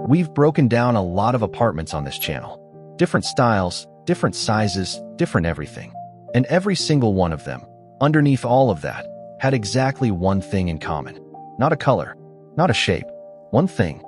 We've broken down a lot of apartments on this channel. Different styles, different sizes, different everything. And every single one of them, underneath all of that, had exactly one thing in common. Not a color, not a shape, one thing.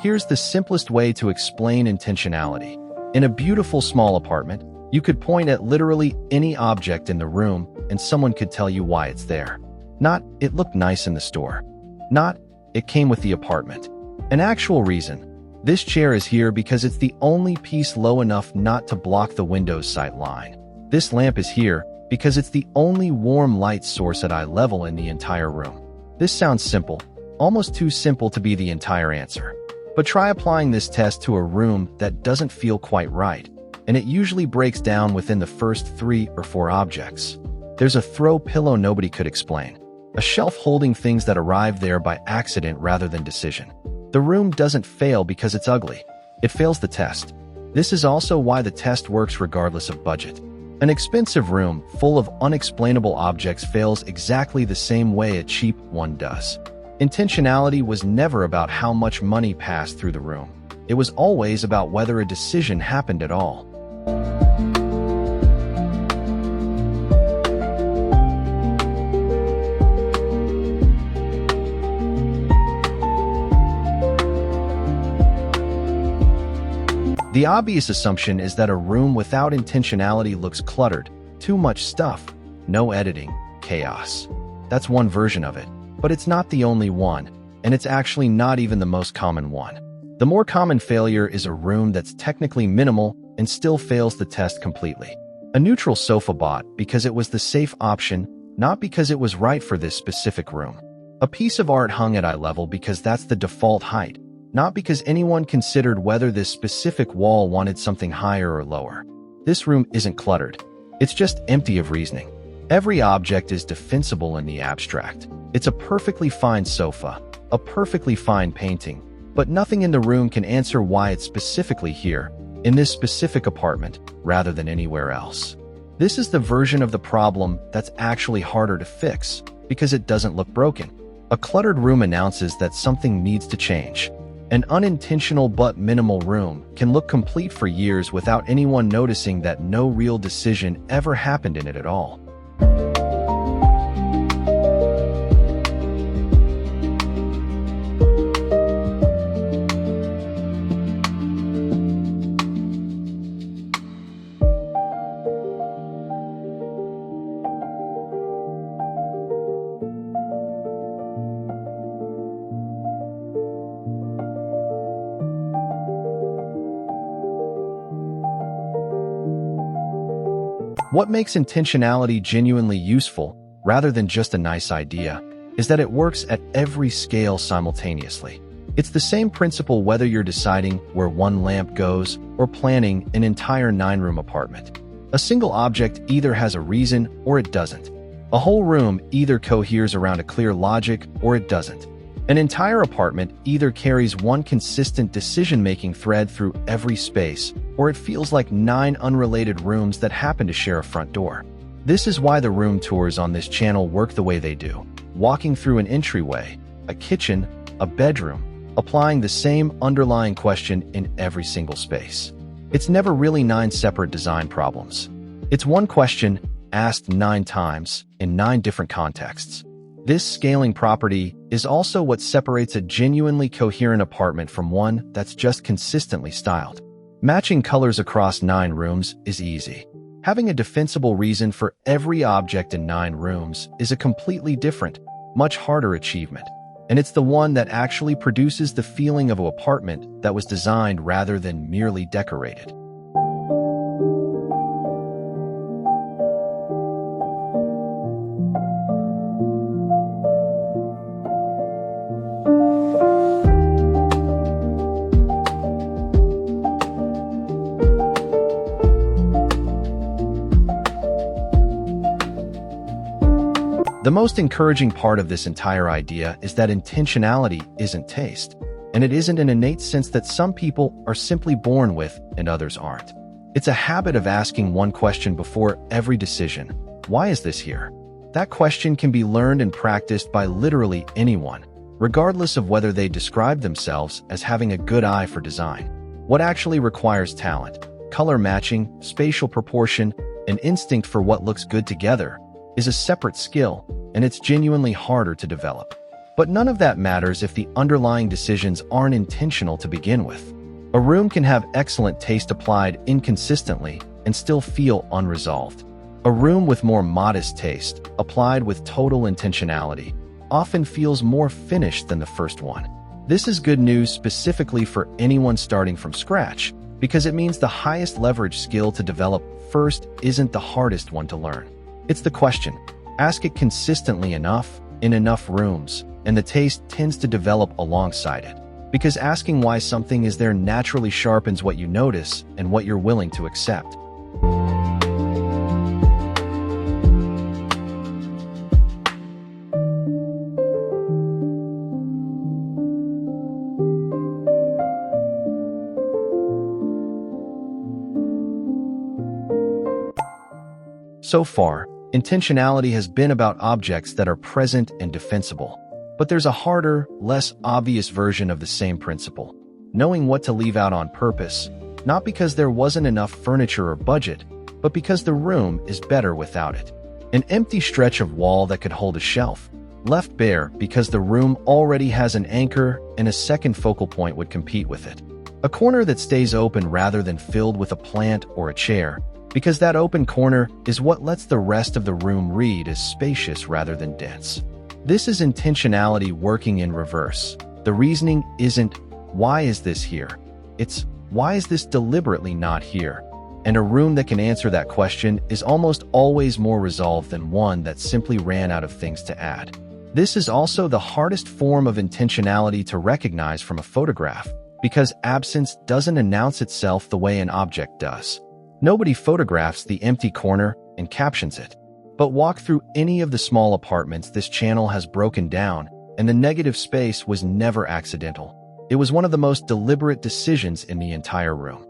Here's the simplest way to explain intentionality. In a beautiful small apartment, you could point at literally any object in the room and someone could tell you why it's there. Not, it looked nice in the store. Not, it came with the apartment. An actual reason. This chair is here because it's the only piece low enough not to block the window's sight line. This lamp is here because it's the only warm light source at eye level in the entire room. This sounds simple, almost too simple to be the entire answer. But try applying this test to a room that doesn't feel quite right, and it usually breaks down within the first 3 or 4 objects. There's a throw pillow nobody could explain. A shelf holding things that arrived there by accident rather than decision. The room doesn't fail because it's ugly. It fails the test. This is also why the test works regardless of budget. An expensive room full of unexplainable objects fails exactly the same way a cheap one does. Intentionality was never about how much money passed through the room. It was always about whether a decision happened at all. The obvious assumption is that a room without intentionality looks cluttered, too much stuff, no editing, chaos. That's one version of it, but it's not the only one, and it's actually not even the most common one. The more common failure is a room that's technically minimal and still fails the test completely. A neutral sofa bought because it was the safe option, not because it was right for this specific room. A piece of art hung at eye level because that's the default height, not because anyone considered whether this specific wall wanted something higher or lower. This room isn't cluttered. It's just empty of reasoning. Every object is defensible in the abstract. It's a perfectly fine sofa, a perfectly fine painting, but nothing in the room can answer why it's specifically here, in this specific apartment, rather than anywhere else. This is the version of the problem that's actually harder to fix, because it doesn't look broken. A cluttered room announces that something needs to change. An unintentional but minimal room can look complete for years without anyone noticing that no real decision ever happened in it at all. What makes intentionality genuinely useful, rather than just a nice idea, is that it works at every scale simultaneously. It's the same principle whether you're deciding where one lamp goes or planning an entire 9-room apartment. A single object either has a reason or it doesn't. A whole room either coheres around a clear logic or it doesn't. An entire apartment either carries one consistent decision-making thread through every space, or it feels like 9 unrelated rooms that happen to share a front door. This is why the room tours on this channel work the way they do. Walking through an entryway, a kitchen, a bedroom, applying the same underlying question in every single space. It's never really 9 separate design problems. It's one question asked 9 times in 9 different contexts. This scaling property is also what separates a genuinely coherent apartment from one that's just consistently styled. Matching colors across 9 rooms is easy. Having a defensible reason for every object in 9 rooms is a completely different, much harder achievement. And it's the one that actually produces the feeling of an apartment that was designed rather than merely decorated. The most encouraging part of this entire idea is that intentionality isn't taste, and it isn't an innate sense that some people are simply born with and others aren't. It's a habit of asking one question before every decision. Why is this here? That question can be learned and practiced by literally anyone. regardless of whether they describe themselves as having a good eye for design. What actually requires talent, color matching, spatial proportion, and instinct for what looks good together is a separate skill, and it's genuinely harder to develop. But none of that matters if the underlying decisions aren't intentional to begin with. A room can have excellent taste applied inconsistently and still feel unresolved. A room with more modest taste, applied with total intentionality, often feels more finished than the first one. This is good news specifically for anyone starting from scratch, because it means the highest leverage skill to develop first isn't the hardest one to learn. It's the question. Ask it consistently enough, in enough rooms, and the taste tends to develop alongside it. Because asking why something is there naturally sharpens what you notice and what you're willing to accept. So far, intentionality has been about objects that are present and defensible. But there's a harder, less obvious version of the same principle. Knowing what to leave out on purpose, not because there wasn't enough furniture or budget, but because the room is better without it. An empty stretch of wall that could hold a shelf, left bare because the room already has an anchor and a second focal point would compete with it. A corner that stays open rather than filled with a plant or a chair, because that open corner is what lets the rest of the room read as spacious rather than dense. This is intentionality working in reverse. The reasoning isn't, why is this here? It's, why is this deliberately not here? And a room that can answer that question is almost always more resolved than one that simply ran out of things to add. This is also the hardest form of intentionality to recognize from a photograph, because absence doesn't announce itself the way an object does. Nobody photographs the empty corner and captions it. But walk through any of the small apartments this channel has broken down, and the negative space was never accidental. It was one of the most deliberate decisions in the entire room.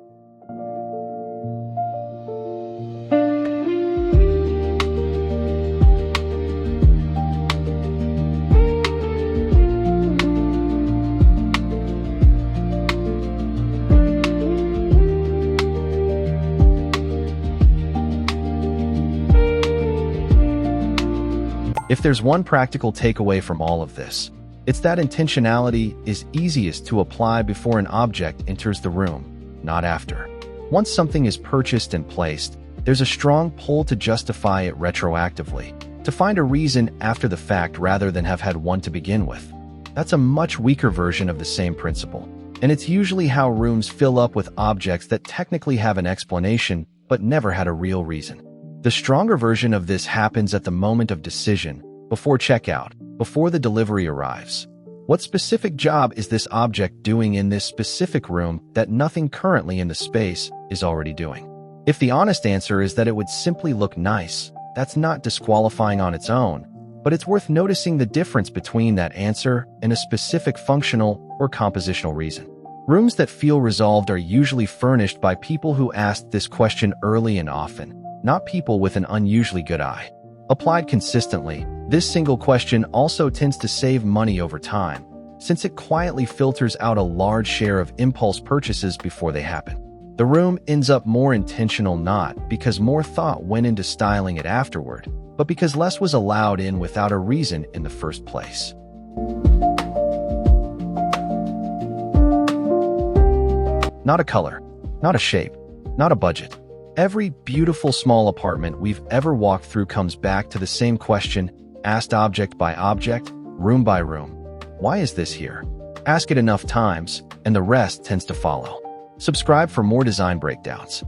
If there's one practical takeaway from all of this, it's that intentionality is easiest to apply before an object enters the room, not after. Once something is purchased and placed, there's a strong pull to justify it retroactively, to find a reason after the fact rather than have had one to begin with. That's a much weaker version of the same principle, and it's usually how rooms fill up with objects that technically have an explanation but never had a real reason. The stronger version of this happens at the moment of decision, before checkout, before the delivery arrives. What specific job is this object doing in this specific room that nothing currently in the space is already doing? If the honest answer is that it would simply look nice, that's not disqualifying on its own, but it's worth noticing the difference between that answer and a specific functional or compositional reason. Rooms that feel resolved are usually furnished by people who asked this question early and often, not people with an unusually good eye. Applied consistently, this single question also tends to save money over time, since it quietly filters out a large share of impulse purchases before they happen. The room ends up more intentional not because more thought went into styling it afterward, but because less was allowed in without a reason in the first place. Not a color, not a shape, not a budget. Every beautiful small apartment we've ever walked through comes back to the same question, asked object by object, room by room. Why is this here? Ask it enough times, and the rest tends to follow. Subscribe for more design breakdowns.